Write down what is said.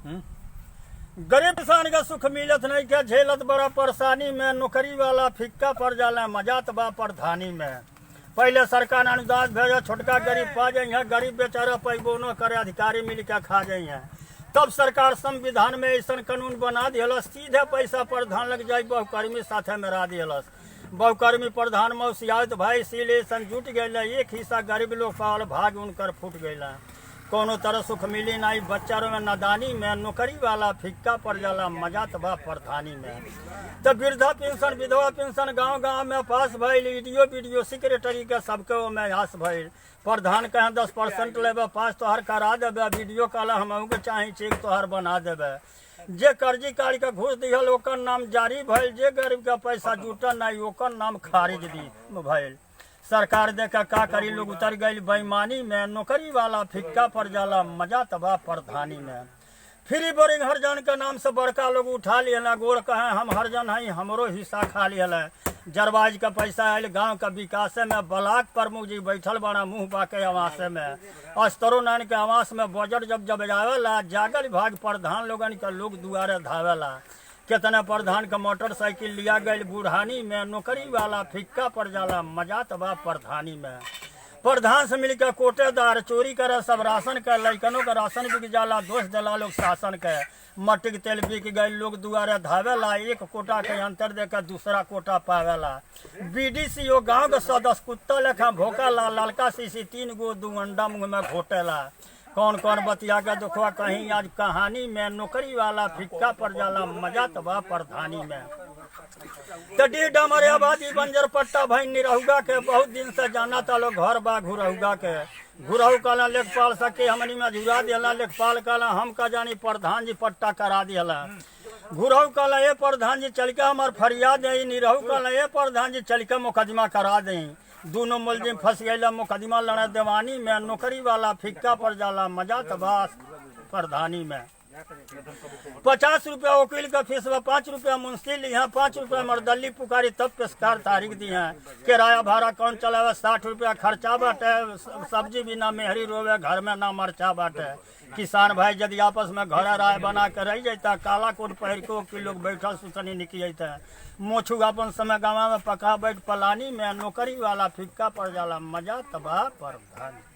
गरीब किसान का सुख मिलत नहीं क्या, झेलत बड़ा परेशानी में, नौकरी वाला फिक्का पड़ जाला मजात बा प्रधानी में। पहले सरकार अनुदान भेजा, छोटका गरीब पा जाइए, गरीब बेचारा पैबो न करे, अधिकारी मिल के खा जाइए। तब सरकार संविधान में ऐसा कानून बना दिलस, सीधे पैसा प्रधान लग जाए, बहुकर्मी साथे मेरा दिलस। बहुकर्मी प्रधान में सियात भाई इसीलिए जुट गए, एक हिस्सा गरीब लोग पाल भाग उनकर फूट गए। कोनो तरह सुख मिली नहीं बच्चारों में नादानी में, नौकरी वाला फिक्का पड़ जाला मजात बा प्रधानी में। तो वृद्धा पेंशन विधवा पेंशन गांव गांव में पास भइल, वीडियो सेक्रेटरी के सबके में हास भइल। प्रधान कहे 10% लेबे पास तोहर करा देबे, वीडियो कहला हमहू के चाही चेक तोहर बना देबे। जे कर्जी काढ़ के घूस दिहल ओकर नाम जारी भइल, जे गरीब का पैसा जुटल नहीं ओकर नाम खारिज दी भइल। सरकार देखा का करी, लोग उतर गई बेईमानी में, नौकरी वाला फिक्का पड़ जाला मजा तबाह प्रधानी में। फ्री बोरिंग हरजन के नाम से बड़का लोग उठा लिया, गोड़ कहे हम हरजन हई हमरो हिस्सा खा लिया। जरबाज का पैसा आयल गांव का विकास में, ब्लाक प्रमुख जी बैठल बड़ा मुंह बाके आवास में। अस्तरो नारायण के आवास में बजट जब आवेला, जागल भाग प्रधान लोगन के लोग दुआरे धावेला। कितना प्रधान का मोटरसाइकिल लिया गई बुढ़ानी में, नौकरी वाला फिक्का पड़ जाला मजात बा प्रधानी में। प्रधान से मिलकर कोटेदार चोरी करे सब राशन के, लैकनों का राशन बिक जाला, दोष दिला लोग शासन के। मट्टी के तेल बिक गई, लोग दुआरे धावेला, एक कोटा के अंतर देकर दूसरा कोटा पावेला। BDCO गाँव के सदस्य कुत्ता लेखा भोकेला, ललका शीशी 3 गो 2 अंडा मुँह में घोटेला। कौन कौन बतिया के देखो कहीं आज कहानी में, नौकरी वाला फिक्का पड़ जाला मजा तबाह प्रधानी में। तडी डमरे आबादी बंजर पट्टा भाई निरहुगा के, बहुत दिन से जाना था लोग घर बा घुरहुगा के। घुरहु कहला लेखपाल सके हमनी में झुरा दिला, लेखपाल कहला हम का जानी प्रधान जी पट्टा करा दिला। घुरहु कहला ए प्रधान जी चल के हमार फरियाद दे, निरहु कहला ए प्रधान जी चल के मुकदमा करा दें। दोनों मुलजिम फंस गए मुकदमा लड़ा देवानी में, नौकरी वाला फिक्का पड़ जाला मजा तबाह प्रधानी में। 50 रुपया वकील का फीस, 5 रुपया मुंशी लिया, 5 रुपया मर्दली पुकारी तब पेशकार तारीख दी है। किराया भाड़ा कौन चलावे, 60 रुपया खर्चा बाटे, सब्जी बिना मेहरी रोवे घर में ना मरचा बाटे। किसान भाई यदि आपस में घर राय बना के रह जाता, काला कोट पहर के लोग बैठल सुतनी निकल जाता। मोछू अपन समय गाँव में पका बैठ पलानी में, नौकरी वाला फिक्का पड़ जाला मजा तबाह प्रधानी।